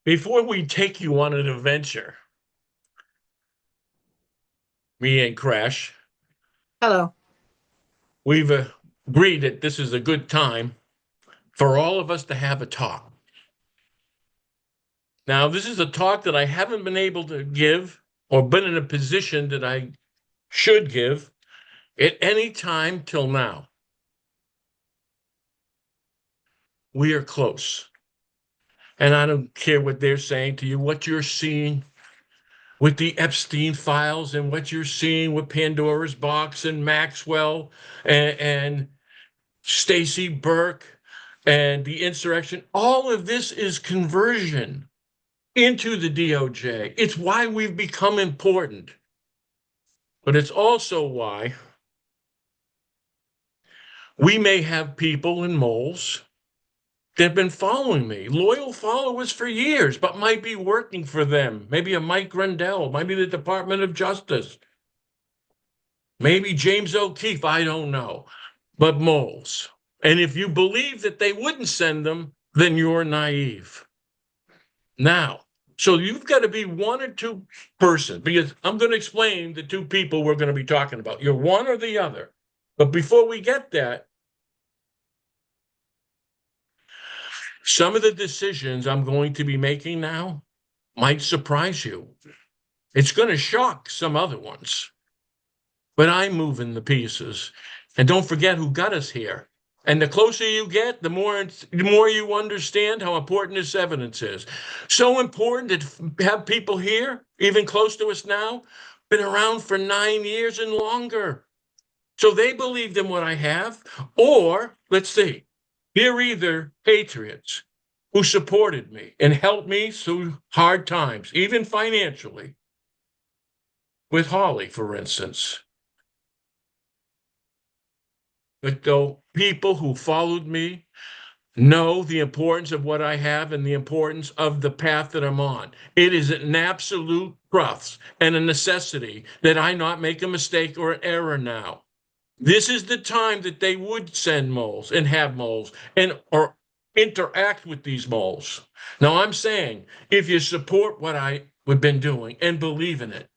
Before we take you on an adventure, me and Crash, Hello. we've agreed that this is a good time for all of us to have a talk. Now, this is a talk that I haven't been able to give or been in a position that I should give at any time till now. We are close. And I don't care what they're saying to you, what you're seeing with the Epstein files and what you're seeing with Pandora's box and Maxwell and Stacy Burke and the insurrection. All of this is conversion into the DOJ. It's why we've become important. But it's also why we may have people and moles that have been following me, loyal followers for years, but might be working for them. Maybe a Mike Grandel, maybe the Department of Justice, maybe James O'Keefe, I don't know, but moles. And if you believe that they wouldn't send them, then you're naive. Now, so you've got to be one or two person, because I'm going to explain the two people we're going to be talking about. You're one or the other. But before we get that, some of the decisions I'm going to be making now might surprise you. It's going to shock some other ones. But I'm moving the pieces. And don't forget who got us here. And the closer you get, the more you understand how important this evidence is. So important that have people here, even close to us now, been around for 9 years and longer. So they believed in what I have, or let's see, they're either patriots who supported me and helped me through hard times, even financially, with Holly, for instance. But though people who followed me know the importance of what I have and the importance of the path that I'm on. It is an absolute trust and a necessity that I not make a mistake or an error now. This is the time that they would send moles and have moles and or interact with these moles. Now I'm saying if you support what I've been doing and believe in it,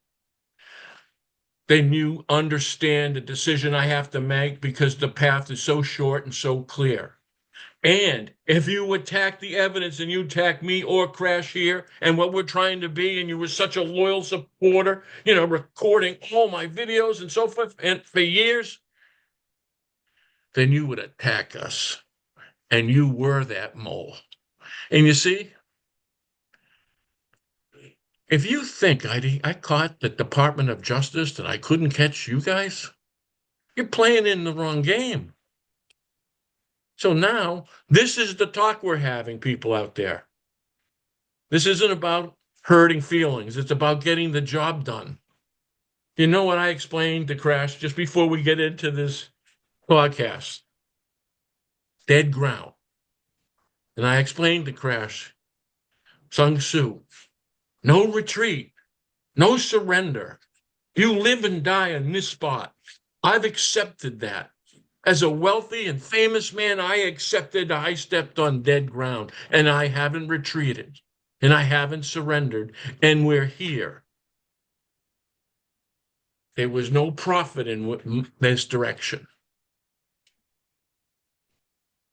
then you understand the decision I have to make because the path is so short and so clear. And if you attack the evidence and you attack me or Crash here and what we're trying to be, and you were such a loyal supporter, recording all my videos and so forth, and for years, then you would attack us. And you were that mole. And you see, if you think I caught the Department of Justice that I couldn't catch you guys, you're playing in the wrong game. So now, this is the talk we're having, people out there. This isn't about hurting feelings. It's about getting the job done. You know what I explained to Crash just before we get into this podcast? Dead ground. And I explained to Crash, Sung Soo, no retreat, no surrender. You live and die in this spot. I've accepted that. As a wealthy and famous man, I accepted I stepped on dead ground and I haven't retreated and I haven't surrendered. And we're here. There was no profit in this direction.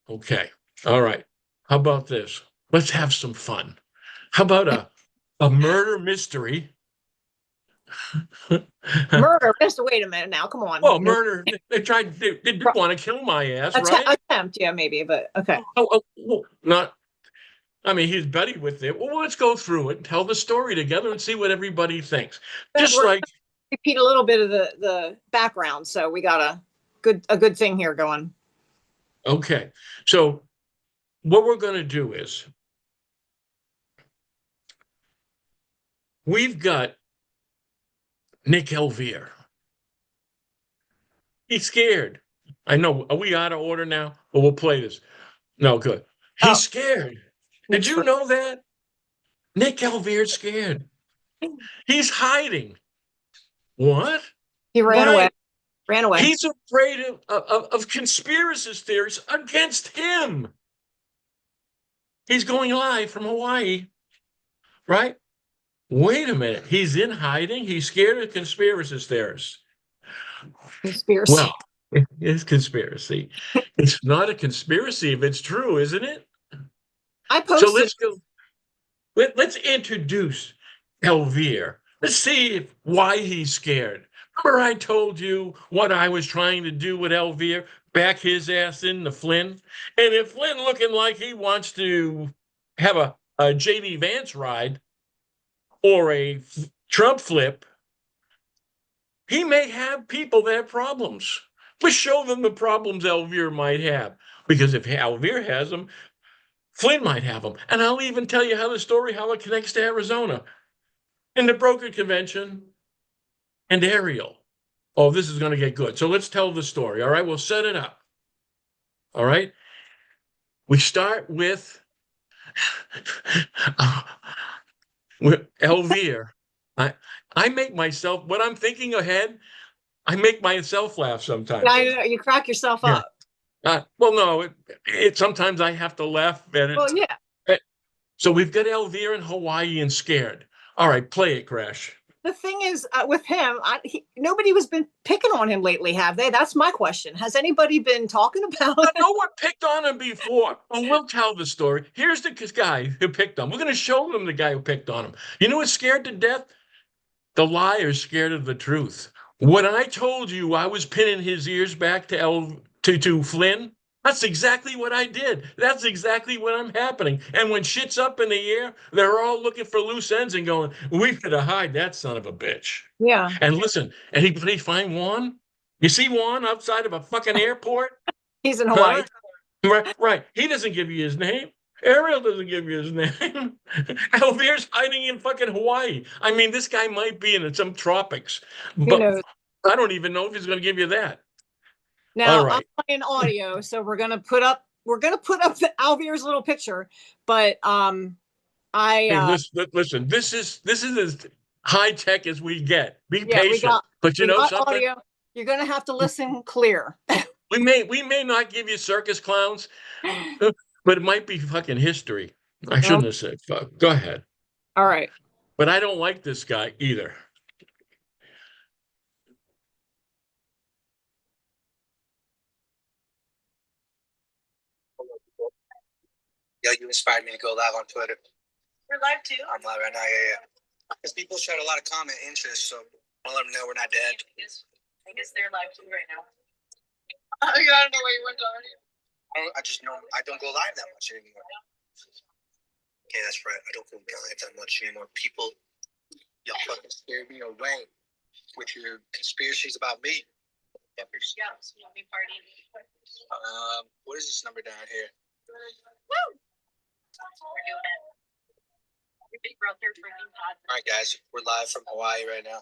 Okay. All right. How about this? Let's have some fun. How about a murder mystery? Murder. Just wait a minute now. Come on. Well, murder. They did want to kill my ass, right? Attempt, yeah, maybe, but okay. Well, not. I mean, he's Betty with it. Well, let's go through it and tell the story together and see what everybody thinks. Just We're like repeat a little bit of the background, so we got a good thing here going. okay, so what we're going to do is we've got Nick Elvire. He's scared. I know. Are we out of order now? Or we'll play this. No, good. He's scared. Did you know that? Nick Elvire's scared. He's hiding. What? He ran away. Ran away. He's afraid of conspiracy theories against him. He's going live from Hawaii right? Wait a minute. He's in hiding. He's scared of conspiracy theorists. Conspiracy. Well, it's conspiracy. It's not a conspiracy if it's true, isn't it? I So posted. let's go. Let's introduce Elvire. Let's see why he's scared. Remember, I told you what I was trying to do with Elvire? Back his ass into Flynn. And if Flynn looking like he wants to have a JD Vance ride or a Trump flip, he may have people that have problems. But show them the problems Elvire might have. Because if Elvire has them, Flynn might have them. And I'll even tell you how it connects to Arizona and the broker convention and Ariel. Oh, this is going to get good. So let's tell the story. All right. We'll set it up. All right. We start with, with Elvire. I, I make myself, when I'm thinking ahead, I make myself laugh sometimes. I know, you crack yourself Yeah. up. Well, no, sometimes I have to laugh at it. Well, yeah. So we've got Elvire in Hawaii and scared. All right, play it, Crash. The thing is, with him, nobody was been picking on him lately, have they? That's my question. Has anybody been talking about it? No one picked on him before. Oh, we'll tell the story. Here's the guy who picked on him. We're going to show them the guy who picked on him. You know what's scared to death? The liar's scared of the truth. When I told you I was pinning his ears back to Flynn, that's exactly what I did. That's exactly what I'm happening. And when shit's up in the air, they're all looking for loose ends and going, "We gotta hide that son of a bitch." Yeah. And listen, and he find Juan. You see Juan outside of a fucking airport? He's in Hawaii. Huh? Right. He doesn't give you his name. Ariel doesn't give you his name. Elvire's hiding in fucking Hawaii. I mean, this guy might be in some tropics, Who but knows? I don't even know if he's going to give you that. Now All right. I'm playing audio, so we're gonna put up the Alvire's little picture, but Hey, listen. This is as high tech as we get. Be yeah, patient. But you we know got something? audio. You're gonna have to listen clear. We may not give you circus clowns, but it might be fucking history. I shouldn't have said fuck. Go ahead. All right. But I don't like this guy either. Yo, you inspired me to go live on Twitter. You're live too? I'm live right now, yeah. Because people showed a lot of comment interest, so I'll let them know we're not dead. I guess they're live too right now. I don't know where you went already. I just know I don't go live that much anymore. Okay, that's right. I don't go live that much anymore. People, y'all fucking scared me away with your conspiracies about me. Yeah, so you'll be partying. What is this number down here? Woo! We're doing it. Your big brother freaking hot. All right, guys, we're live from Hawaii right now.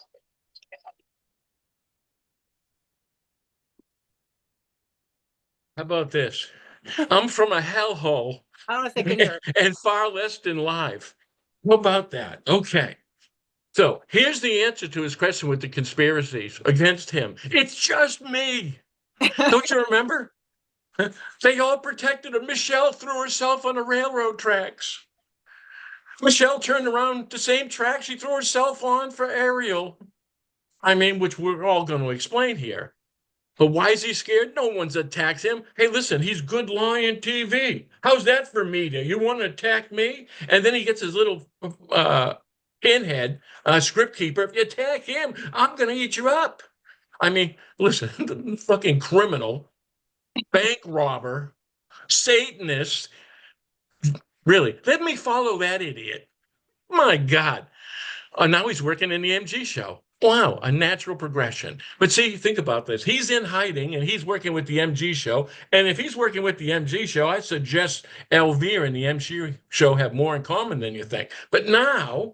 How about this? I'm from a hellhole. I don't know if they can hear it. And far less than live. How about that? Okay. So here's the answer to his question with the conspiracies against him. It's just me. Don't you remember? They all protected him. Michelle threw herself on the railroad tracks. Michelle turned around the same track she threw herself on for Ariel. I mean, which we're all going to explain here. But why is he scared? No one's attacked him. Hey, listen, he's good lying TV. How's that for media? You want to attack me? And then he gets his little pinhead script keeper. If you attack him, I'm going to eat you up. I mean, listen, the fucking criminal, bank robber, Satanist. Really, let me follow that idiot. My God. Now he's working in the MG show. Wow, a natural progression. But see, think about this. He's in hiding and he's working with the MG show. And if he's working with the MG show, I suggest Elvire and the MG show have more in common than you think. But now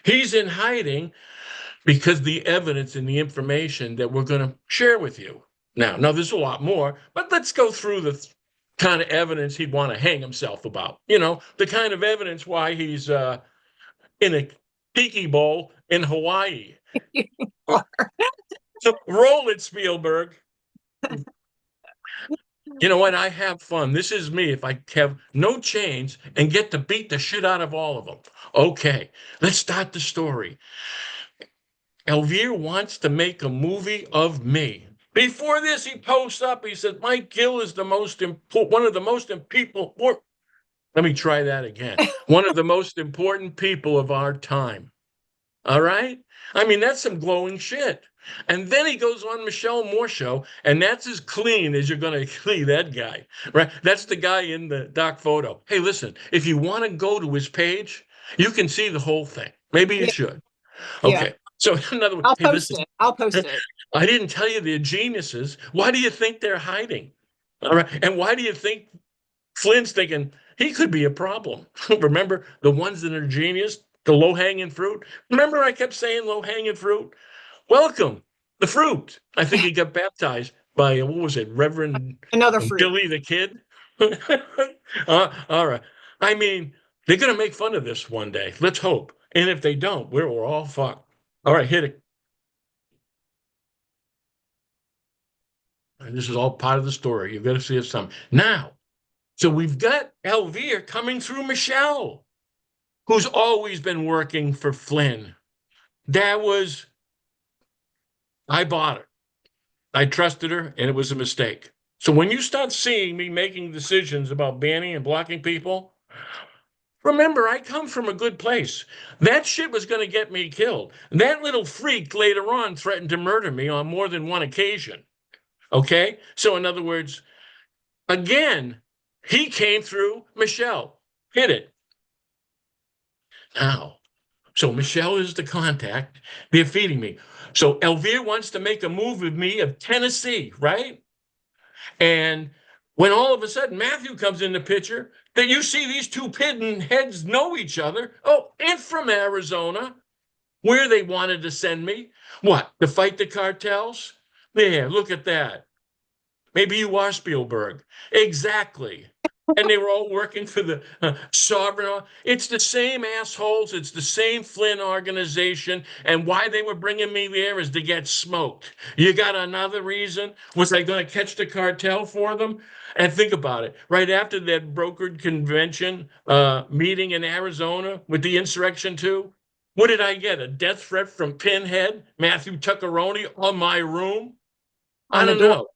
he's in hiding because the evidence and the information that we're going to share with you. Now, there's a lot more, but let's go through the kind of evidence he'd want to hang himself about. You know, the kind of evidence why he's in a tiki bowl in Hawaii. So roll it, Spielberg. You know what? I have fun. This is me if I have no chains and get to beat the shit out of all of them. Okay, let's start the story. Elvire wants to make a movie of me. Before this, he posts up. He said, "Mike Gill is the most important, one of the most people." Let me try that again. One of the most important people of our time. All right. I mean, that's some glowing shit. And then he goes on Michelle Moore show, and that's as clean as you're going to see that guy, right? That's the guy in the doc photo. Hey, listen, if you want to go to his page, you can see the whole thing. Maybe you Yeah. should. Yeah. Okay. So in other words, I'll hey, post listen, it. I'll post it. I didn't tell you they're geniuses. Why do you think they're hiding? All right. And why do you think Flynn's thinking he could be a problem? Remember the ones that are genius, the low hanging fruit? Remember I kept saying low hanging fruit? Welcome, the fruit. I think he got baptized by, what was it, Reverend Another fruit. Billy the Kid? All right. I mean, they're going to make fun of this one day. Let's hope. And if they don't, we're all fucked. All right, hit it. And this is all part of the story. You've got to see it some. Now, so we've got Elvire coming through Michelle, who's always been working for Flynn. I bought her. I trusted her, and it was a mistake. So when you start seeing me making decisions about banning and blocking people, remember, I come from a good place. That shit was going to get me killed. That little freak later on threatened to murder me on more than one occasion. Okay? So, in other words, again, he came through Michelle. Hit it. Now, so Michelle is the contact. They're feeding me. So Elvire wants to make a move with me of Tennessee, right? And when all of a sudden Matthew comes in the picture, that you see these two pidden heads know each other. Oh, and from Arizona, where they wanted to send me. What, to fight the cartels? There, look at that. Maybe you are Spielberg. Exactly. And they were all working for the sovereign. It's the same assholes. It's the same Flynn organization. And why they were bringing me there is to get smoked. You got another reason? Was I going to catch the cartel for them? And think about it. Right after that brokered convention meeting in Arizona with the insurrection too, what did I get? A death threat from Pinhead, Matthew Tuckeroni on my room? I On the don't door. know.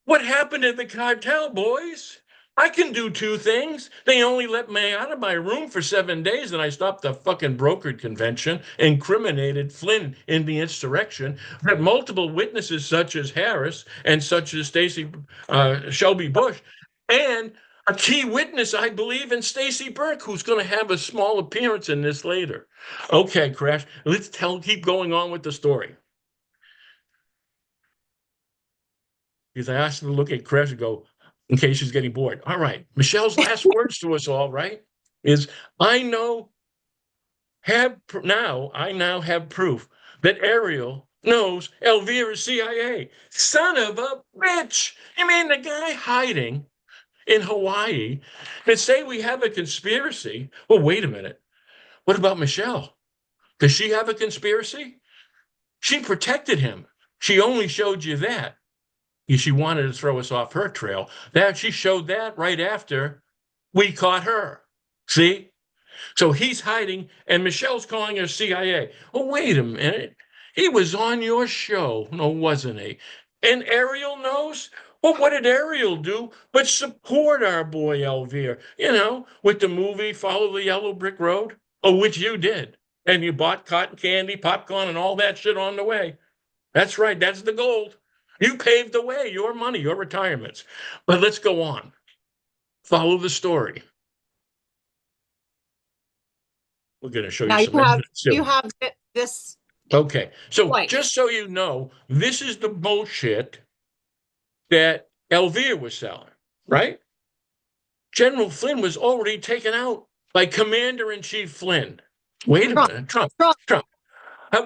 What happened to the cartel, boys? I can do two things. They only let me out of my room for 7 days, and I stopped the fucking brokered convention, incriminated Flynn in the insurrection. Had multiple witnesses, such as Harris and such as Stacy, Shelby Bush, and a key witness, I believe, in Stacy Burke, who's going to have a small appearance in this later. Okay, Crash, let's keep going on with the story. Because I asked her to look at Crash and go, in case she's getting bored. All right. Michelle's last words to us all, right, is I now have proof that Ariel knows Elvira is CIA. Son of a bitch. You mean the guy hiding in Hawaii and say we have a conspiracy? Well, wait a minute. What about Michelle? Does she have a conspiracy? She protected him. She only showed you that. She wanted to throw us off her trail. That she showed that right after we caught her. See? So he's hiding, and Michelle's calling her CIA. Oh, wait a minute. He was on your show, no, wasn't he? And Ariel knows? Well, what did Ariel do but support our boy Elvire, with the movie Follow the Yellow Brick Road? Oh, which you did. And you bought cotton candy, popcorn, and all that shit on the way. That's right. That's the gold. You paved the way, your money, your retirements. But let's go on. Follow the story. We're going to show Now you some evidence. you have this. Okay. So Right. just so you know, this is the bullshit that Elvire was selling, right? General Flynn was already taken out by Commander-in-Chief Flynn. Wait a minute. Trump.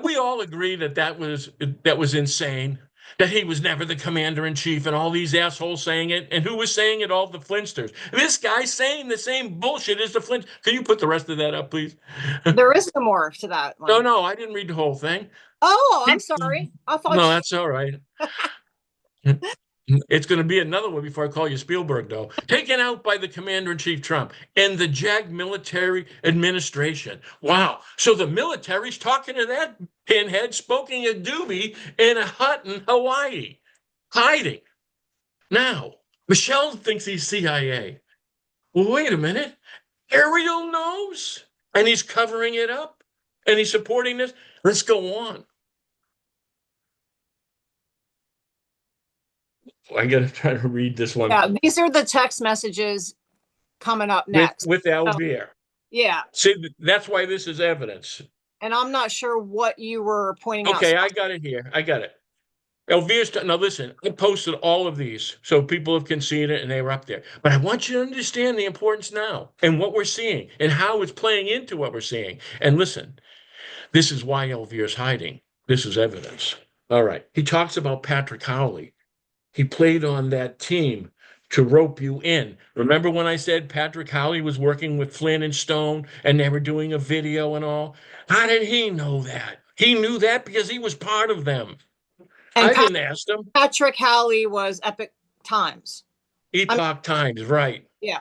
We all agree that was insane, that he was never the commander-in-chief, and all these assholes saying it. And who was saying it? All the Flintsters. This guy's saying the same bullshit as the Flint. Can you put the rest of that up, please? There is more to that one. No, I didn't read the whole thing. Oh, I'm sorry. I thought No, that's all right. It's going to be another one before I call you Spielberg, though. Taken out by the Commander-in-Chief Trump and the JAG military administration. Wow. So the military's talking to that pinhead smoking a doobie in a hut in Hawaii, hiding. Now, Michelle thinks he's CIA. Well, wait a minute. Ariel knows, and he's covering it up, and he's supporting this. Let's go on. I got to try to read this one. Yeah, these are the text messages coming up next. With Elvire. Yeah. See, that's why this is evidence. And I'm not sure what you were pointing out. Okay, I got it here. I got it. Elvire's, now listen, I posted all of these so people can see it and they were up there. But I want you to understand the importance now and what we're seeing and how it's playing into what we're seeing. And listen, this is why Elvire's hiding. This is evidence. All right. He talks about Patrick Howley. He played on that team to rope you in. Remember when I said Patrick Howley was working with Flynn and Stone and they were doing a video and all? How did he know that? He knew that because he was part of them. And I didn't ask him. Patrick Howley was Epoch Times. Epoch Times, right. Yeah.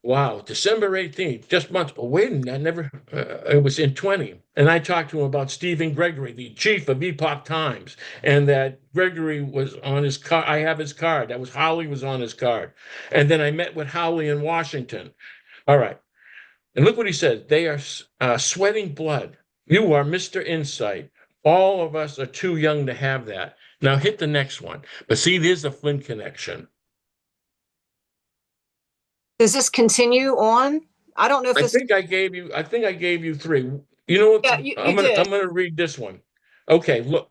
Wow, December 18th, just months. But wait a minute, I never, it was in 20. And I talked to him about Stephen Gregory, the chief of Epoch Times, and that Gregory was on his card. I have his card. That was Howley was on his card. And then I met with Howley in Washington. All right. And look what he said. They are sweating blood. You are Mr. Insight. All of us are too young to have that. Now hit the next one. But see, there's the Flynn connection. Does this continue on? I don't know if I think I gave you three. You know what? Yeah, I'm gonna read this one. Okay, look.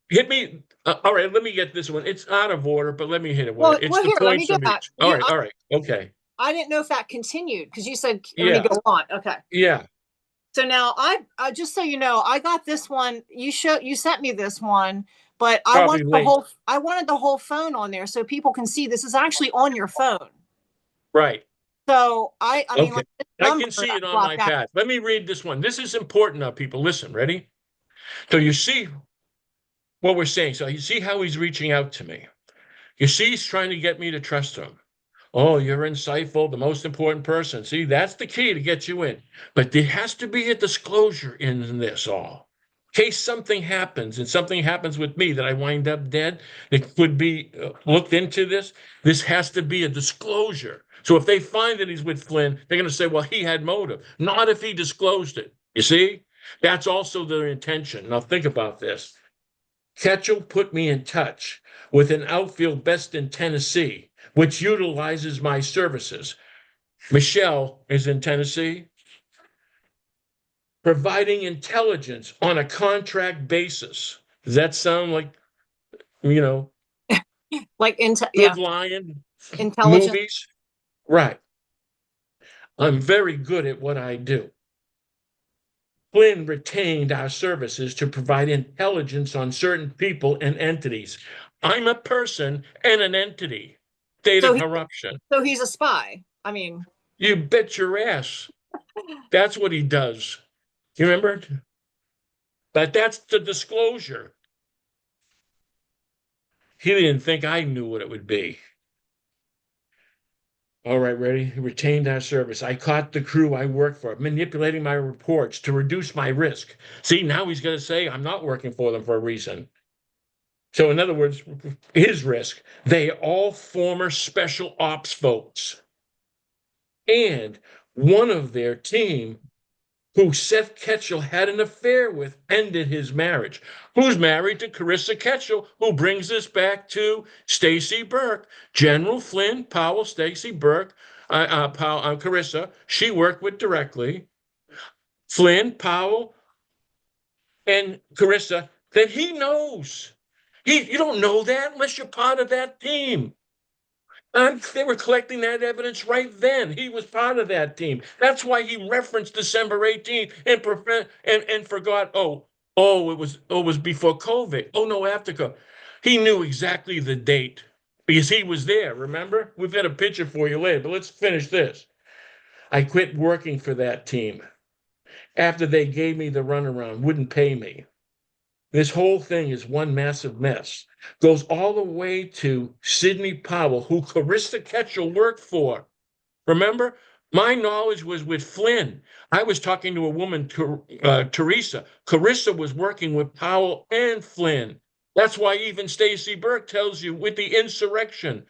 Hit me. All right, let me get this one. It's out of order, but let me hit it. It's the here, let me points of get that. each. All right. Okay. I didn't know if that continued because you said let me go on. Okay. Yeah. So now I just so you know, I got this one. You sent me this one, but I wanted the whole phone on there so people can see this is actually on your phone. Right. So I mean, okay. I can see it on my pad. Let me read this one. This is important now, people. Listen, ready? So you see what we're saying. So you see how he's reaching out to me. You see he's trying to get me to trust him. Oh, you're insightful, the most important person. See, that's the key to get you in. But there has to be a disclosure in this all. In case something happens and something happens with me that I wind up dead, it could be looked into this. This has to be a disclosure. So if they find that he's with Flynn, they're going to say, well, he had motive. Not if he disclosed it. You see? That's also their intention. Now think about this. Ketchel put me in touch with an outfield best in Tennessee, which utilizes my services. Michelle is in Tennessee, providing intelligence on a contract basis. Does that sound like, like Good Lion intelligence movies? Right. I'm very good at what I do. Flynn retained our services to provide intelligence on certain people and entities. I'm a person and an entity. Data corruption. So he's a spy. I mean, you bet your ass. That's what he does. You remember? But that's the disclosure. He didn't think I knew what it would be. All right, ready? He retained our service. I caught the crew I worked for, manipulating my reports to reduce my risk. See, now he's going to say I'm not working for them for a reason. So in other words, his risk. They all former special ops folks. And one of their team who Seth Ketchel had an affair with ended his marriage. Who's married to Carissa Ketchel, who brings us back to Stacy Burke. General Flynn, Powell, Stacy Burke, Carissa, she worked with directly. Flynn, Powell, and Carissa, that he knows. You don't know that unless you're part of that team. They were collecting that evidence right then. He was part of that team. That's why he referenced December 18th and forgot, it was before COVID. Oh, no, after COVID. He knew exactly the date because he was there, remember? We've got a picture for you later, but let's finish this. I quit working for that team after they gave me the runaround, wouldn't pay me. This whole thing is one massive mess. Goes all the way to Sidney Powell, who Carissa Ketchel worked for. Remember? My knowledge was with Flynn. I was talking to a woman, Teresa. Carissa was working with Powell and Flynn. That's why even Stacy Burke tells you with the insurrection,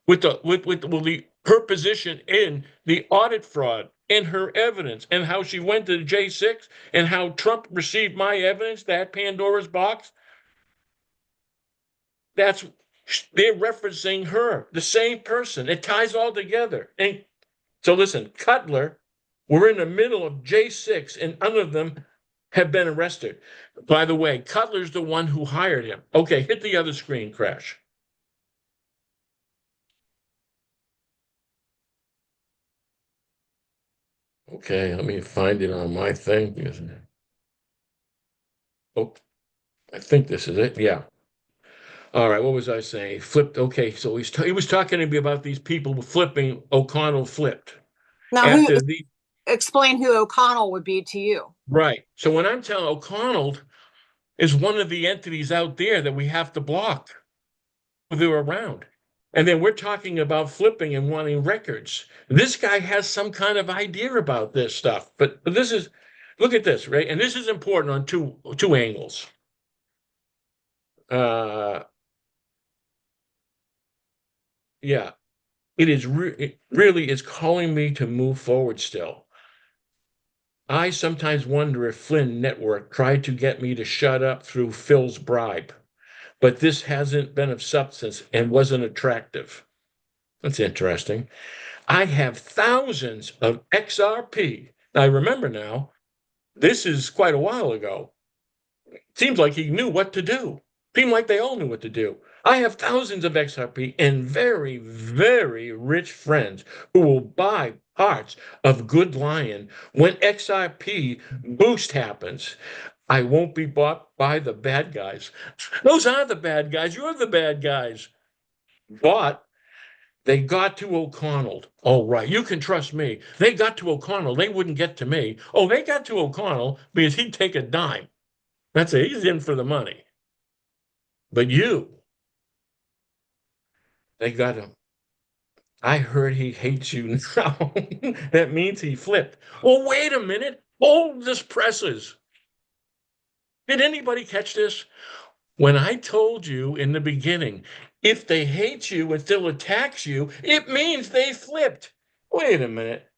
with her position in the audit fraud, and her evidence, and how she went to the J6, and how Trump received my evidence, that Pandora's box. They're referencing her, the same person. It ties all together. And so listen, Cutler, we're in the middle of J6, and none of them have been arrested. By the way, Cutler's the one who hired him. Okay, hit the other screen, Crash. Okay, let me find it on my thing. Oh, I think this is it. Yeah. All right, what was I saying? Flipped. Okay, so he was talking to me about these people flipping. O'Connell flipped. Now, explain who O'Connell would be to you. Right. So when I'm telling O'Connell is one of the entities out there that we have to block. They're around. And then we're talking about flipping and wanting records. This guy has some kind of idea about this stuff. But this is, look at this, right? And this is important on two angles. Yeah, it really is calling me to move forward still. I sometimes wonder if Flynn Network tried to get me to shut up through Phil's bribe, but this hasn't been of substance and wasn't attractive. That's interesting. I have thousands of XRP. I remember now, this is quite a while ago. Seems like he knew what to do. Seemed like they all knew what to do. I have thousands of XRP and very, very rich friends who will buy parts of Good Lion when XRP boost happens. I won't be bought by the bad guys. Those are the bad guys. You're the bad guys. But they got to O'Connell. Oh, right. You can trust me. They got to O'Connell. They wouldn't get to me. Oh, they got to O'Connell because he'd take a dime. That's it. He's in for the money. But they got him. I heard he hates you now. That means he flipped. Well, wait a minute. Hold this presses. Did anybody catch this? When I told you in the beginning, if they hate you and still attacks you, it means they flipped. Wait a minute.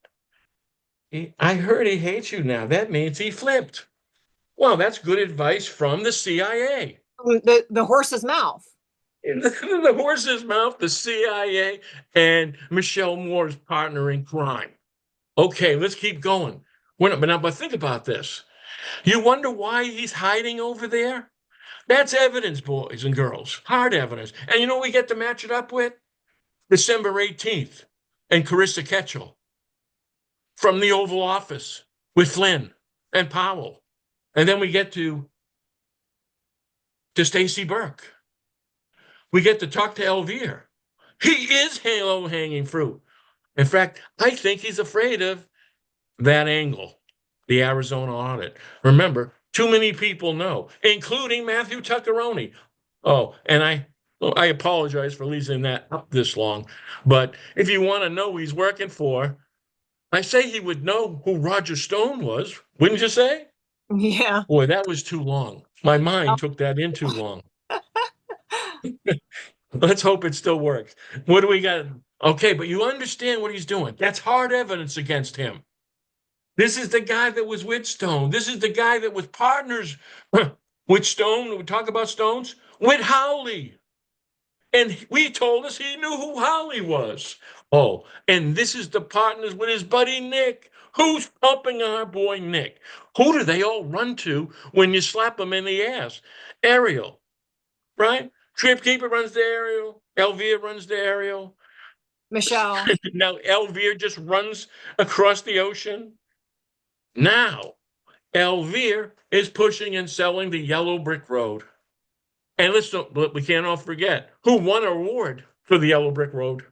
I heard he hates you now. That means he flipped. Well, that's good advice from the CIA. The horse's mouth. The horse's mouth, the CIA, and Michelle Moore's partner in crime. Okay, let's keep going. But think about this. You wonder why he's hiding over there? That's evidence, boys and girls. Hard evidence. And you know what we get to match it up with? December 18th and Carissa Ketchel from the Oval Office with Flynn and Powell. And then we get to Stacy Burke. We get to talk to Elvire. He is hanging fruit. In fact, I think he's afraid of that angle, the Arizona audit. Remember, too many people know, including Matthew Tuckeroni. Oh, and I apologize for leaving that up this long. But if you want to know who he's working for, I say he would know who Roger Stone was, wouldn't you say? Yeah. Boy, that was too long. My mind took that in too long. Let's hope it still works. What do we got? Okay, but you understand what he's doing. That's hard evidence against him. This is the guy that was with Stone. This is the guy that was partners with Stone. We talk about Stones with Howley. And we told us he knew who Howley was. Oh, and this is the partners with his buddy Nick. Who's pumping our boy Nick? Who do they all run to when you slap them in the ass? Ariel, right? Tripkeeper runs the Ariel. Elvire runs the Ariel. Michelle. Now Elvire just runs across the ocean. Now Elvire is pushing and selling the Yellow Brick Road. And we can't all forget who won an award for the Yellow Brick Road.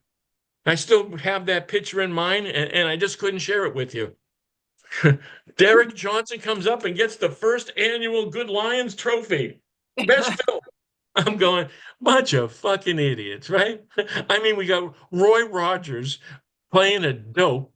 I still have that picture in mind, and I just couldn't share it with you. Derek Johnson comes up and gets the first annual Good Lions trophy. Best film. I'm going, bunch of fucking idiots, right? I mean, we got Roy Rogers playing a dope,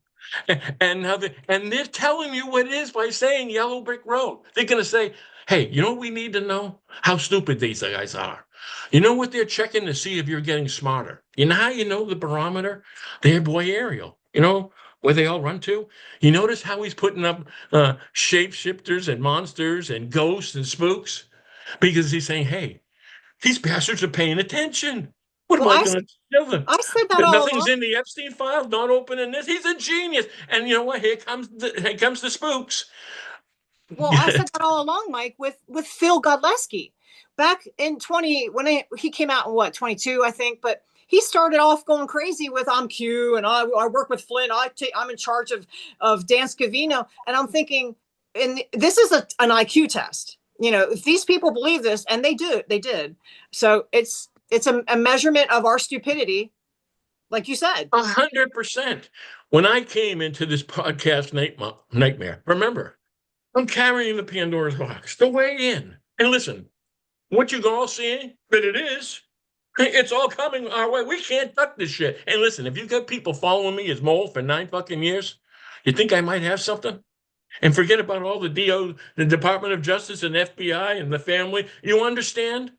and they're telling you what it is by saying Yellow Brick Road. They're gonna say, hey, you know what we need to know? How stupid these guys are. You know what they're checking to see if you're getting smarter. You know how you know the barometer? Their boy Ariel. You know where they all run to? You notice how he's putting up shapeshifters and monsters and ghosts and spooks? Because he's saying, hey, these bastards are paying attention. What am Well, I going to tell them? I said that all Nothing's along. in the Epstein files, not opening this. He's a genius. And you know what? Here comes the spooks. Well, I said that all along, Mike, with Phil Godleski. Back in 20, when he came out in what, 22, I think, but he started off going crazy with I'm Q and I work with Flynn. I'm in charge of Dan Scavino. And I'm thinking, and this is an IQ test. You know, if these people believe this, and they did. So it's a measurement of our stupidity, like you said. 100%. When I came into this podcast nightmare, remember, I'm carrying the Pandora's box, the way in. And listen, what you're all seeing, that it is, it's all coming our way. We can't duck this shit. And listen, if you've got people following me as mole for 9 fucking years, you think I might have something? And forget about all the Department of Justice and FBI and the family. You understand?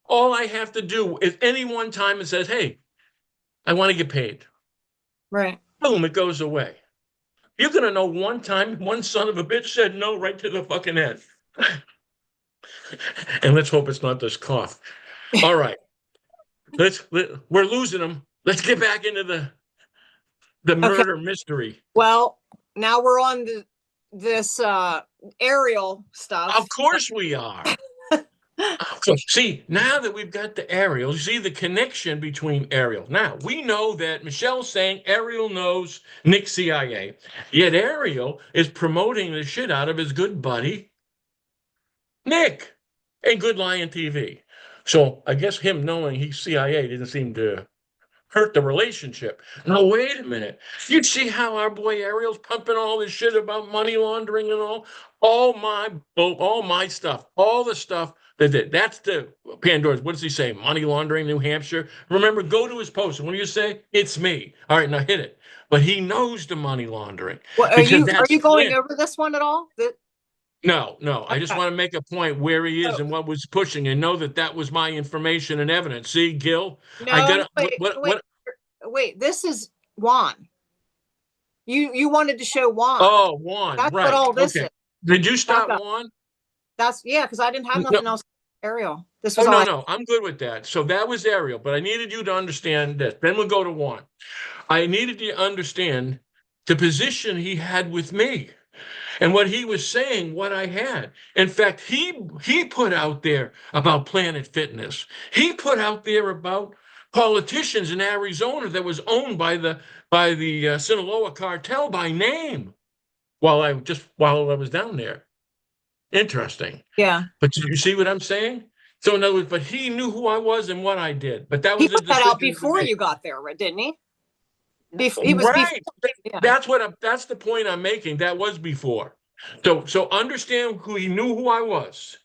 All I have to do is any one time it says, hey, I want to get paid. Right. Boom, it goes away. You're going to know one time one son of a bitch said no right to the fucking head. And let's hope it's not this cough. All right. We're losing them. Let's get back into the murder mystery. Well, now we're on this aerial stuff. Of course we are. See, now that we've got the Ariel, you see the connection between Ariel. Now, we know that Michelle's saying Ariel knows Nick CIA, yet Ariel is promoting the shit out of his good buddy, Nick, and Good Lion TV. So I guess him knowing he's CIA didn't seem to hurt the relationship. Now, wait a minute. You see how our boy Ariel's pumping all this shit about money laundering and all my stuff, all the stuff that's the Pandora's. What does he say? Money laundering, New Hampshire. Remember, go to his post. And what do you say? It's me. All right, now hit it. But he knows the money laundering. Well, are you going Flynn. over this one at all? No. I just want to make a point where he is and what was pushing, and know that was my information and evidence. See, Gill, no, wait. This is Juan. You wanted to show Juan. Oh, Juan. That's right. what all this is. Is. Did you start Juan? That's because I didn't have nothing else. Ariel. This was no. I'm good with that. So that was Ariel, but I needed you to understand this. Then we'll go to Juan. I needed you to understand the position he had with me and what he was saying, what I had. In fact, he put out there about Planet Fitness. He put out there about politicians in Arizona that was owned by the Sinaloa cartel by name while I was down there. Interesting. Yeah. But you see what I'm saying? So in other words, but he knew who I was and what I did. But that was he put that out before you got there, didn't he? He was right. Yeah. That's the point I'm making. That was before. So understand he knew who I was.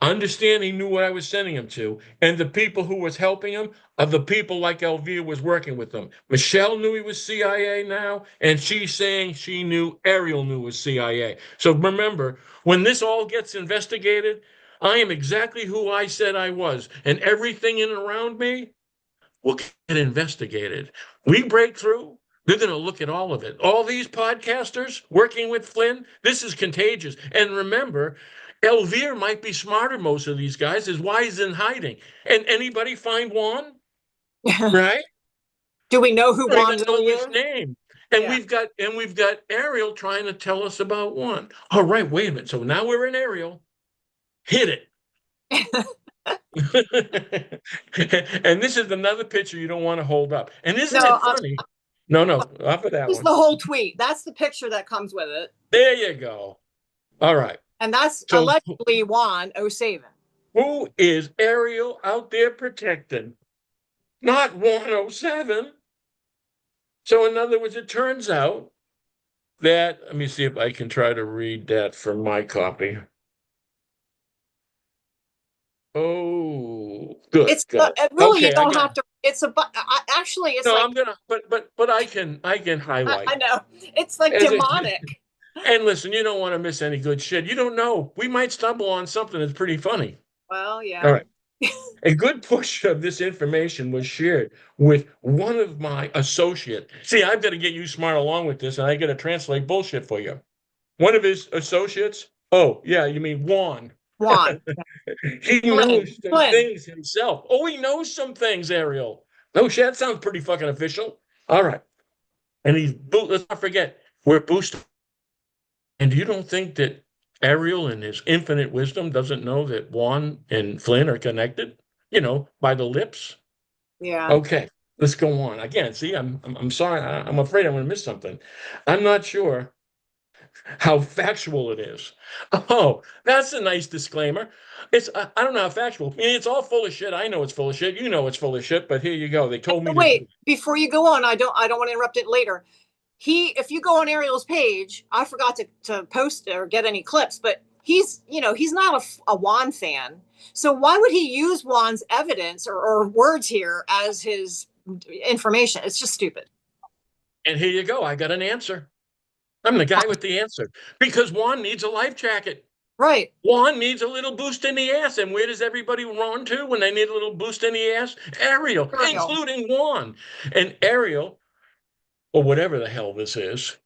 Understand he knew what I was sending him to. And the people who was helping him are the people like Elvira was working with them. Michelle knew he was CIA now, and she's saying she knew Ariel knew was CIA. So remember, when this all gets investigated, I am exactly who I said I was. And everything in and around me will get investigated. We break through, they're going to look at all of it. All these podcasters working with Flynn, this is contagious. And remember, Elvira might be smarter, most of these guys, is why he's in hiding. And anybody find Juan? Right? Do we know who Juan really is? His name. And we've got Ariel trying to tell us about Juan. All right, wait a minute. So now we're in Ariel. Hit it. And this is another picture you don't want to hold up. And isn't it funny? No, off of that one. It's the whole tweet. That's the picture that comes with it. There you go. All right. And that's allegedly Juan 07. Who is Ariel out there protecting? Not 107. So in other words, it turns out that, let me see if I can try to read that from my copy. Oh, good It's God. really, you Okay, I don't got. have to. Actually, it's No, like I'm gonna. But I can I highlight know it's like as a. demonic. And listen, you don't want to miss any good shit. You don't know. We might stumble on something that's pretty funny. Well, All yeah. right. A good push of this information was shared with one of my associates. See, I've got to get you smart along with this, and I got to translate bullshit for you. One of his associates. Oh, yeah, you mean Juan. Juan. He Flynn. knows some Flynn. things himself. Oh, he knows some things, Ariel. Oh, shit, that sounds pretty fucking official. All right. And let's not forget, we're boosted. And you don't think that Ariel, in his infinite wisdom, doesn't know that Juan and Flynn are connected? By the lips. Yeah. Okay, let's go on. Again, see, I'm sorry. I'm afraid I'm going to miss something. I'm not sure how factual it is. Oh, that's a nice disclaimer. I don't know how factual. I mean, it's all full of shit. I know it's full of shit. You know it's full of shit. But here you go. They told me to do Wait, it. before you go on, I don't want to interrupt it later. If you go on Ariel's page, I forgot to post or get any clips, but he's not a Juan fan. So why would he use Juan's evidence or words here as his information? It's just stupid. And here you go. I got an answer. I'm the guy with the answer because Juan needs a life jacket. Right. Juan needs a little boost in the ass. And where does everybody run to when they need a little boost in the ass? Ariel, including Juan. And Ariel, or whatever the hell this is,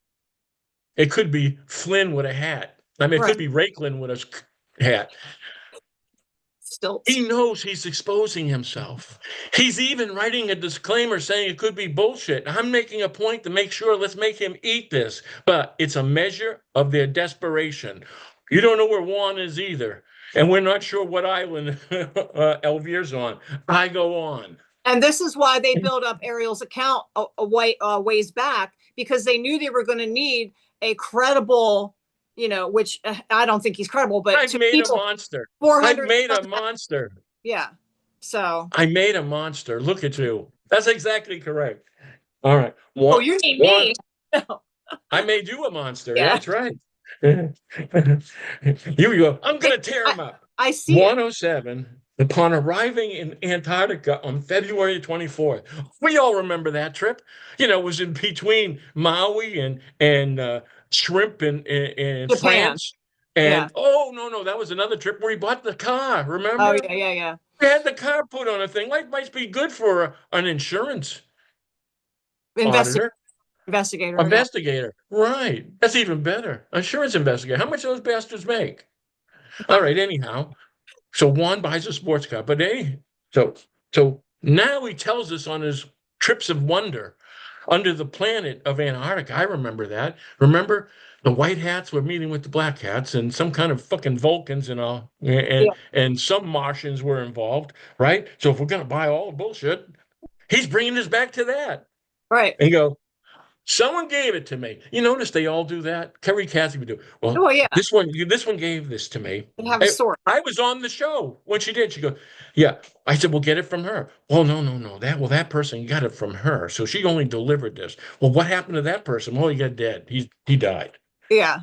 it could be Flynn with a hat. I mean, it could be Rakelin with a hat. Stilts. He knows he's exposing himself. He's even writing a disclaimer saying it could be bullshit. I'm making a point to make sure, let's make him eat this. But it's a measure of their desperation. You don't know where Juan is either. And we're not sure what island Elvira's on. I go on. And this is why they built up Ariel's account a ways back, because they knew they were going to need a credible, which I don't think he's credible, but I've made a monster. 400. I've made a monster. Yeah. So. I made a monster. Look at you. That's exactly correct. All right. Oh, you mean me? I made you a monster. Yeah. That's right. You go. I'm going to tear him up. I see. 107. Upon arriving in Antarctica on February 24th, we all remember that trip. It was in between Maui and Shrimp in France. And no, that was another trip where he bought the car. Remember? Oh yeah. He had the car put on a thing. Like, might be good for an insurance auditor. Investigator. Right. That's even better. Insurance investigator. How much do those bastards make? All right. Anyhow, so Juan buys a sports car, but so now he tells us on his trips of wonder under the planet of Antarctica. I remember that. Remember the white hats were meeting with the black hats and some kind of fucking Vulcans and all, and some Martians were involved, right? So if we're gonna buy all the bullshit, he's bringing us back to that, right? And you go, someone gave it to me. You notice they all do that. Kerry Cassie would do. Well, this one gave this to me. Have a sword. I was on the show when she did. She goes, yeah. I said, well, get it from her. Well, no. That person got it from her, so she only delivered this. Well, what happened to that person? Well, he got dead. He died. Yeah.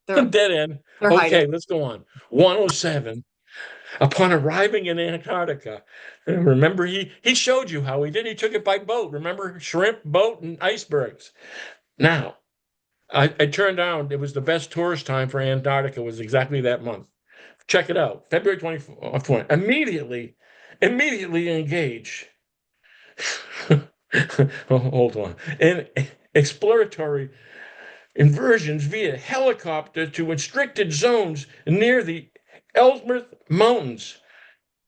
Dead end. Okay, let's go on. 107. Upon arriving in Antarctica, remember he showed you how he did. He took it by boat. Remember, shrimp boat and icebergs. Now, I turned down. It was the best tourist time for Antarctica. Was exactly that month. Check it out, February 24th. Immediately engage. Hold on. And exploratory inversions via helicopter to restricted zones near the Ellsworth Mountains.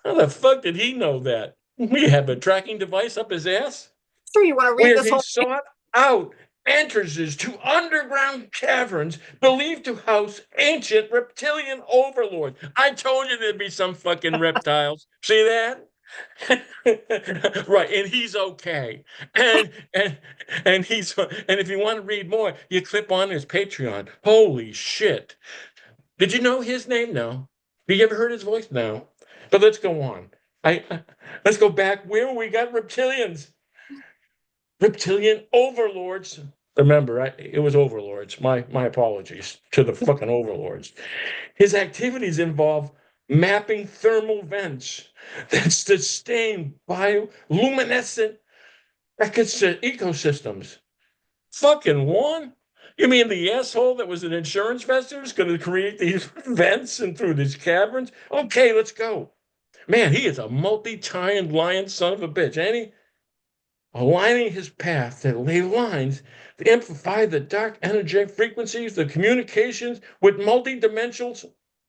How the fuck did he know that? We have a tracking device up his ass? Sure, you want to read where this he sought out entrances to underground caverns believed to house ancient reptilian overlords. I told you there'd be some fucking reptiles. See that? Right, and he's okay. And if you want to read more, you clip on his Patreon. Holy shit. Did you know his name? No. Have you ever heard his voice? No. But let's go on. Let's go back where we got reptilians. Reptilian overlords. Remember, it was overlords. My apologies to the fucking overlords. His activities involve mapping thermal vents that sustain bioluminescent ecosystems. Fucking one? You mean the asshole that was an insurance investor is going to create these vents and through these caverns? Okay, let's go. Man, he is a multi-tioned lion son of a bitch, ain't he? Aligning his path to lay lines to amplify the dark energetic frequencies, the communications with multi-dimensionals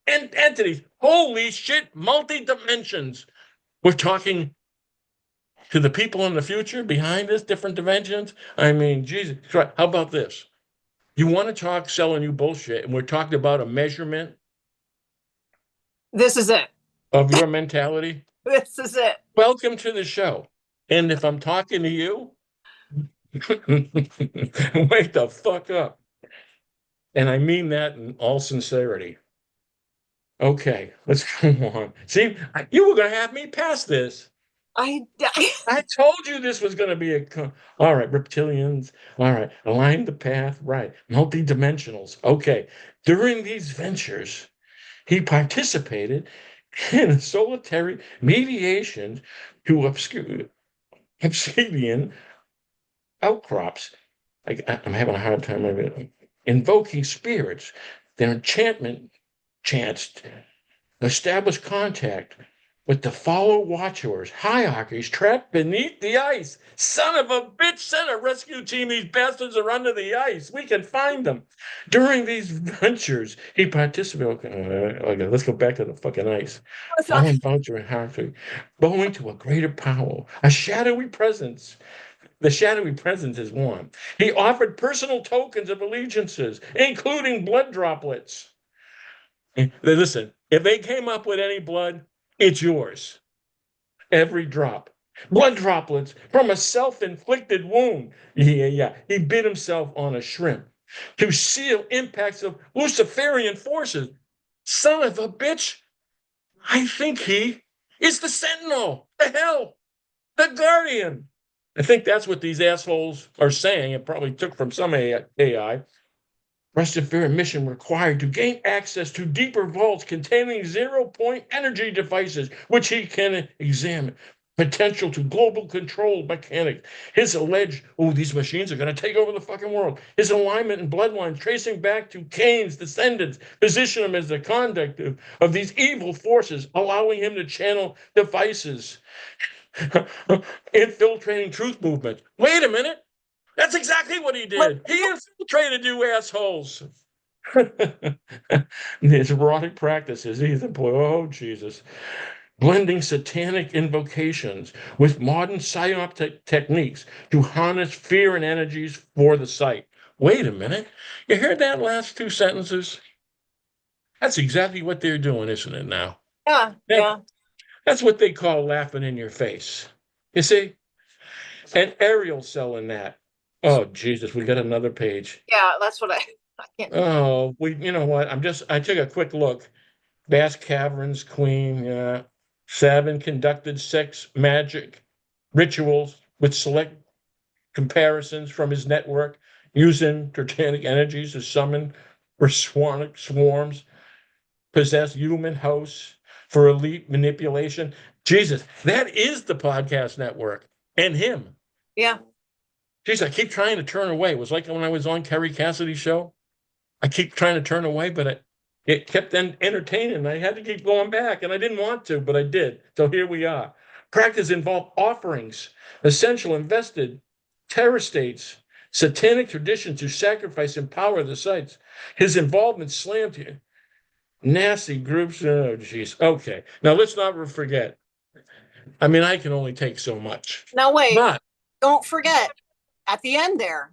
and entities. Holy shit, multi-dimensions. We're talking to the people in the future behind this, different dimensions. I mean, Jesus Christ. How about this? You want to talk selling you bullshit, and we're talking about a measurement This is it. of your mentality? This is it. Welcome to the show. And if I'm talking to you, wake the fuck up. And I mean that in all sincerity. Okay, let's go on. See, you were going to have me pass this. I told you this was going to be all right, reptilians. All right, align the path. Right, multi-dimensionals. Okay, during these ventures, he participated in solitary mediation to obsidian outcrops. I'm having a hard time invoking spirits. Their enchantment chants establish contact with the follow watchers, hierarchies trapped beneath the ice. Son of a bitch, send a rescue team. These bastards are under the ice. We can find them. During these ventures, he participated. Okay, let's go back to the fucking ice. Following voucher and hierarchy, bowing to a greater power, a shadowy presence. The shadowy presence is one. He offered personal tokens of allegiances, including blood droplets. Listen, if they came up with any blood, it's yours. Every drop. Blood droplets from a self-inflicted wound. Yeah. He bit himself on a shrimp to seal impacts of Luciferian forces. Son of a bitch. I think he is the Sentinel, the Hell, the Guardian. I think that's what these assholes are saying. It probably took from some AI. Perseverance mission required to gain access to deeper vaults containing 0-point energy devices, which he can examine. Potential to global control mechanics. His alleged, these machines are going to take over the fucking world. His alignment and bloodlines tracing back to Cain's descendants position him as the conduct of these evil forces, allowing him to channel devices. Infiltrating truth movement. Wait a minute. That's exactly what he did. He infiltrated you assholes. His erotic practices, he's oh, Jesus. Blending satanic invocations with modern psyop techniques to harness fear and energies for the sight. Wait a minute. You heard that last two sentences? That's exactly what they're doing, isn't it now? Yeah. That's what they call laughing in your face. You see? And Ariel selling that. Oh, Jesus, we got another page. Yeah, that's what I can't. Oh, you know what? I took a quick look. Bass Caverns Queen, yeah. Sabin conducted 6 magic rituals with select comparisons from his network using titanic energies to summon swarms, possess human hosts for elite manipulation. Jesus, that is the podcast network and him. Yeah. Jeez, I keep trying to turn away. It was like when I was on Kerry Cassidy's show. I keep trying to turn away, but it kept entertaining. I had to keep going back, and I didn't want to, but I did. So here we are. Practice involved offerings, essential invested, terror states, satanic traditions to sacrifice and power the sites. His involvement slammed here. Nasty groups. Oh, jeez. Okay. Now, let's not forget. I mean, I can only take so much. Now, wait. But don't forget. At the end there,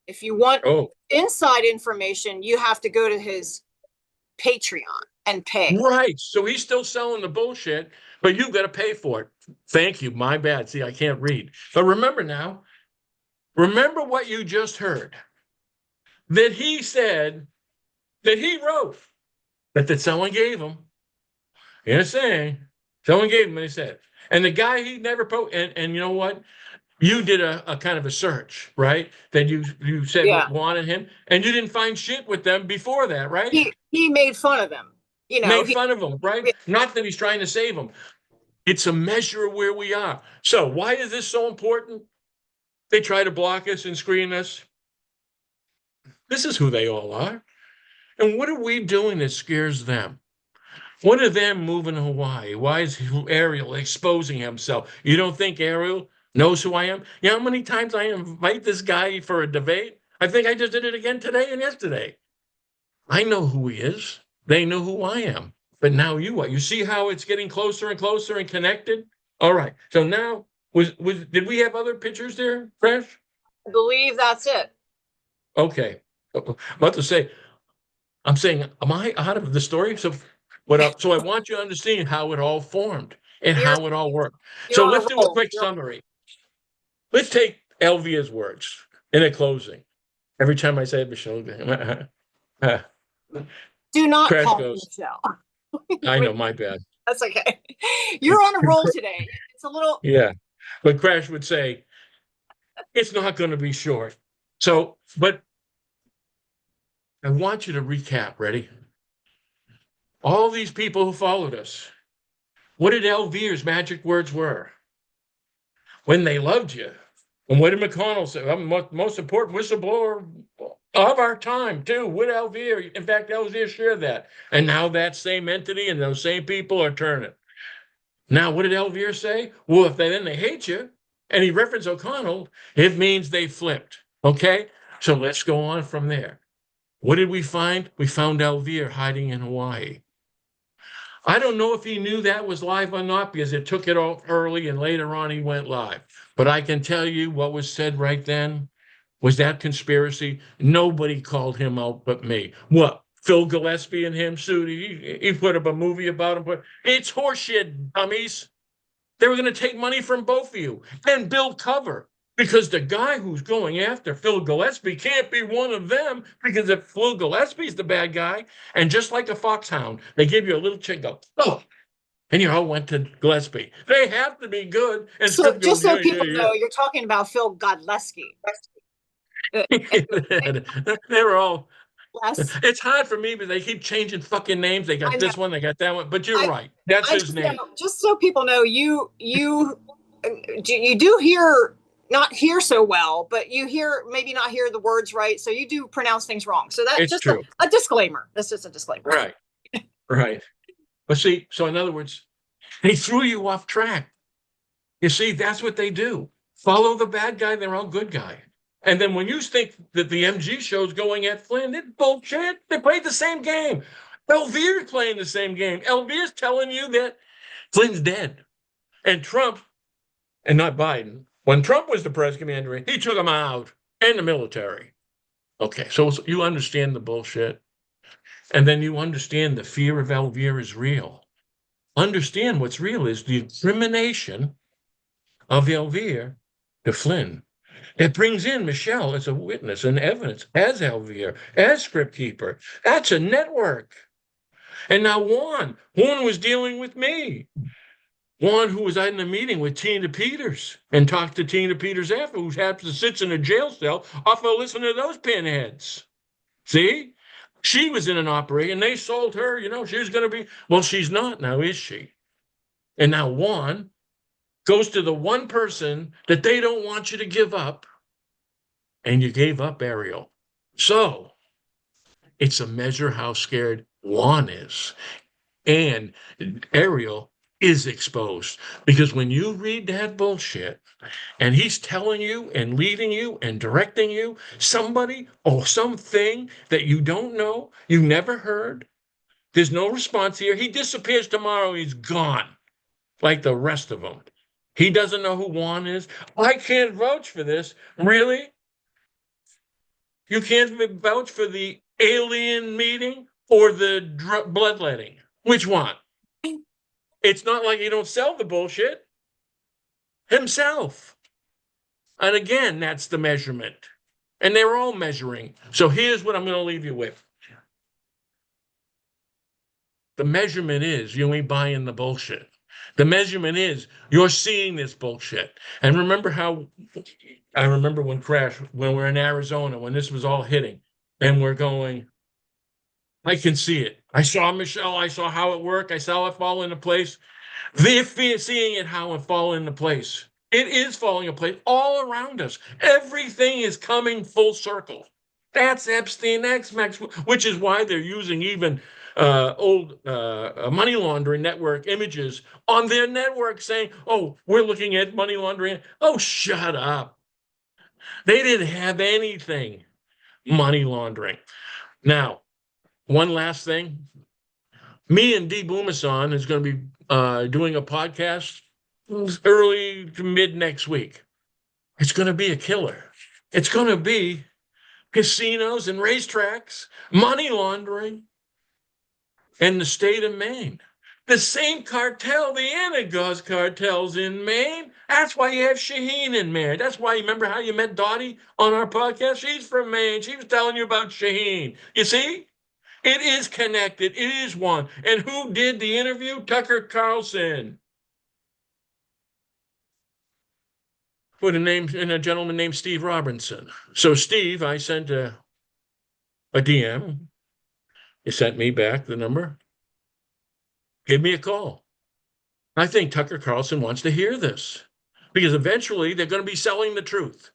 if you want inside information, you have to go to his Patreon and pay. Right. So he's still selling the bullshit, but you've got to pay for it. Thank you. My bad. See, I can't read. But remember what you just heard. That he said, that he wrote, that someone gave him. You understand? Someone gave him, and he said. And the guy, he never and you know what? You did a kind of a search, right? That you said wanted him, and you didn't find shit with them before that, right? He made fun of them. you know, Made fun of him, right? Not that he's trying to save him. It's a measure of where we are. So why is this so important? They try to block us and screen us. This is who they all are. And what are we doing that scares them? What are them moving to Hawaii? Why is Ariel exposing himself? You don't think Ariel knows who I am? You know how many times I invite this guy for a debate? I think I just did it again today and yesterday. I know who he is. They know who I am. But now you are. You see how it's getting closer and closer and connected? All right. So now, did we have other pictures there, Fresh? I believe that's it. Okay. I'm about to say, I'm saying, am I out of the story? So so I want you to understand how it all formed and You're how it all worked. you're So on a let's do a roll. quick summary. Let's take Elvia's words in a closing. Every time I say it, Michelle, Do not Crash call me goes, Michelle. I know, my bad. That's okay. You're on a roll today. It's a little. Yeah. But Crash would say, it's not going to be short. So, but I want you to recap. Ready? All these people who followed us. What did Elvira's magic words were? When they loved you. And what did McConnell say? Most important whistleblower of our time, too. What Elvira? In fact, Elvira shared that. And now that same entity and those same people are turning. Now, what did Elvira say? Well, if they hate you, and he referenced O'Connell, it means they flipped. Okay? So let's go on from there. What did we find? We found Elvira hiding in Hawaii. I don't know if he knew that was live or not because it took it off early and later on he went live. But I can tell you what was said right then was that conspiracy. Nobody called him out but me. What? Phil Gillespie and him sued. He put up a movie about him. But it's horseshit, dummies. They were going to take money from both of you and build cover. Because the guy who's going after Phil Gillespie can't be one of them, because if Phil Gillespie's the bad guy, and just like a foxhound, they give you a little chick, go, oh, and you all went to Gillespie. They have to be good. And So Script just goes, so yeah, people yeah, know, you're talking about Phil Godleski. yeah. They were all, Less. it's hard for me, but they keep changing fucking names. They got this one, they got that one. But you're right. That's his name. Just so people know, you do hear, not hear so well, but you hear, maybe not hear the words right. So you do pronounce things wrong. So that's It's just true. a disclaimer. That's just a disclaimer. Right. Right. But see, so in other words, they threw you off track. You see, that's what they do. Follow the bad guy, they're all good guy. And then when you think that the MG show's going at Flynn, it's bullshit. They played the same game. Elvira's playing the same game. Elvira's telling you that Flynn's dead. And Trump, and not Biden, when Trump was the press commander, he took him out and the military. Okay, so you understand the bullshit. And then you understand the fear of Elvira is real. Understand what's real is the incrimination of Elvira to Flynn. It brings in Michelle as a witness and evidence, as Elvira, as script keeper. That's a network. And now Juan was dealing with me. Juan, who was in a meeting with Tina Peters and talked to Tina Peters after, who happens to sit in a jail cell off of listening to those pinheads. See? She was in an operation, and they sold her, she was going to be, well, she's not now, is she? And now Juan goes to the one person that they don't want you to give up, and you gave up Ariel. So it's a measure how scared Juan is. And Ariel is exposed, because when you read that bullshit and he's telling you and leading you and directing you, somebody or something that you don't know, you never heard, there's no response here. He disappears tomorrow, he's gone, like the rest of them. He doesn't know who Juan is. I can't vouch for this. Really? You can't vouch for the alien meeting or the bloodletting? Which one? It's not like you don't sell the bullshit himself. And again, that's the measurement. And they're all measuring. So here's what I'm going to leave you with. The measurement is you ain't buying the bullshit. The measurement is you're seeing this bullshit. And remember I remember when we're in Arizona, when this was all hitting, and we're going, I can see it. I saw Michelle. I saw how it worked. I saw it fall into place. They're seeing it how it fall into place. It is falling into place all around us. Everything is coming full circle. That's Epstein X-Max, which is why they're using even old money laundering network images on their network saying, oh, we're looking at money laundering. Oh, shut up. They didn't have anything money laundering. Now, one last thing. Me and Dee Boomason is going to be doing a podcast early to mid next week. It's going to be a killer. It's going to be casinos and racetracks, money laundering, and the state of Maine. The same cartel, the Anagos cartel's in Maine. That's why you have Shaheen in Maine. That's why you remember how you met Dottie on our podcast? She's from Maine. She was telling you about Shaheen. You see? It is connected. It is one. And who did the interview? Tucker Carlson. With a gentleman named Steve Robinson. So Steve, I sent a DM. He sent me back the number. Give me a call. I think Tucker Carlson wants to hear this because eventually they're going to be selling the truth.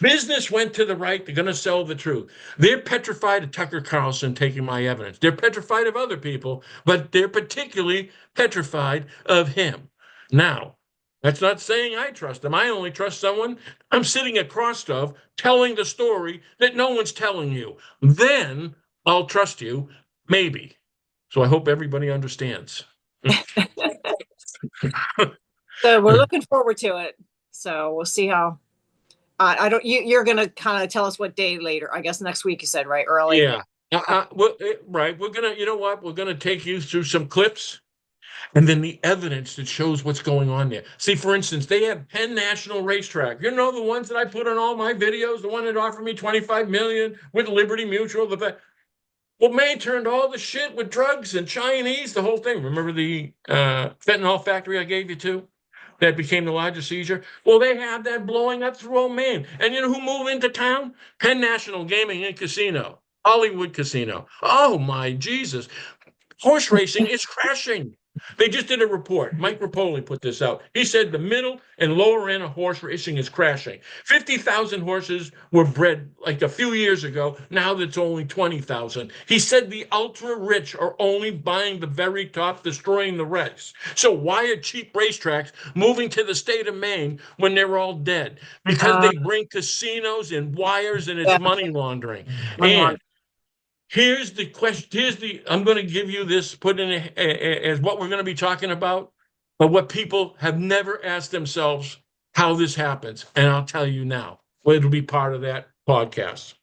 Business went to the right. They're going to sell the truth. They're petrified of Tucker Carlson taking my evidence. They're petrified of other people, but they're particularly petrified of him. Now, that's not saying I trust him. I only trust someone I'm sitting across of telling the story that no one's telling you. Then I'll trust you, maybe. So I hope everybody understands. So we're looking forward to it. So we'll see how. I don't. You're going to kind of tell us what day later. I guess next week. You said right early. Yeah. Right. We're gonna. You know what? We're gonna take you through some clips, and then the evidence that shows what's going on there. See, for instance, they have Penn National Racetrack. You know the ones that I put on all my videos. The one that offered me $25 million with Liberty Mutual. Well, Maine turned all the shit with drugs and Chinese. The whole thing. Remember the fentanyl factory I gave you to? That became the largest seizure. Well, they have that blowing up through old Maine. And you know who moved into town? Penn National Gaming and Casino, Hollywood Casino. Oh, my Jesus. Horse racing is crashing. They just did a report. Mike Rapoli put this out. He said the middle and lower end of horse racing is crashing. 50,000 horses were bred like a few years ago. Now that's only 20,000. He said the ultra rich are only buying the very top, destroying the rest. So why are cheap racetracks moving to the state of Maine when they're all dead? Because they bring casinos and wires and it's money laundering. And here's the question. I'm going to give you this, put in as what we're going to be talking about, but what people have never asked themselves how this happens. And I'll tell you now. Well, it'll be part of that podcast.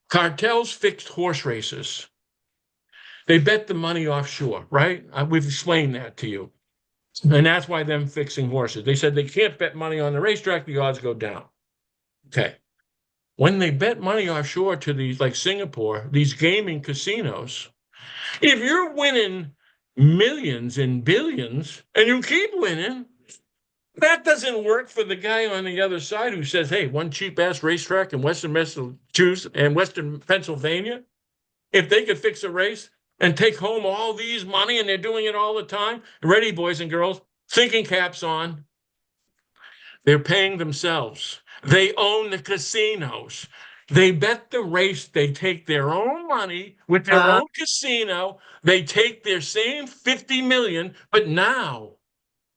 Cartels fixed horse races. They bet the money offshore, right? We've explained that to you. And that's why them fixing horses. They said they can't bet money on the racetrack, the odds go down. Okay. When they bet money offshore to these, like Singapore, these gaming casinos, if you're winning millions and billions and you keep winning, that doesn't work for the guy on the other side who says, hey, one cheap ass racetrack in Western Massachusetts and Western Pennsylvania, if they could fix a race and take home all these money and they're doing it all the time, ready, boys and girls, thinking caps on, they're paying themselves. They own the casinos. They bet the race. They take their own money with their own casino. They take their same 50 million, but now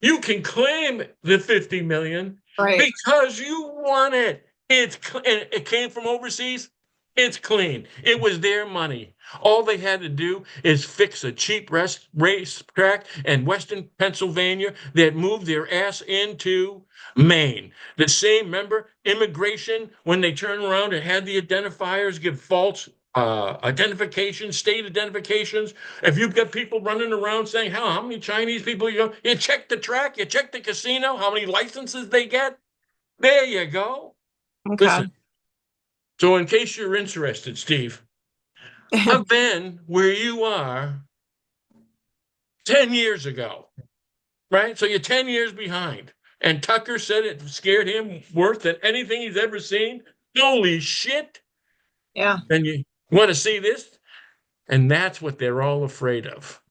you can claim the 50 million because you won it. It came from overseas. It's clean. It was their money. All they had to do is fix a cheap racetrack in Western Pennsylvania that moved their ass into Maine. The same, remember, immigration, when they turn around and had the identifiers give false identifications, state identifications. If you've got people running around saying, how many Chinese people you check the track, you check the casino, how many licenses they get. There you go. Okay. Listen. So in case you're interested, Steve, I've been where you are 10 years ago, right? So you're 10 years behind. And Tucker said it scared him worse than anything he's ever seen. Holy shit. Yeah. And you want to see this? And that's what they're all afraid of.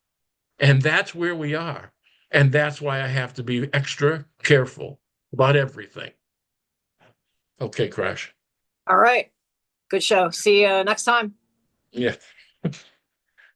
And that's where we are. And that's why I have to be extra careful about everything. Okay, Crash. All right. Good show. See you next time. Yeah.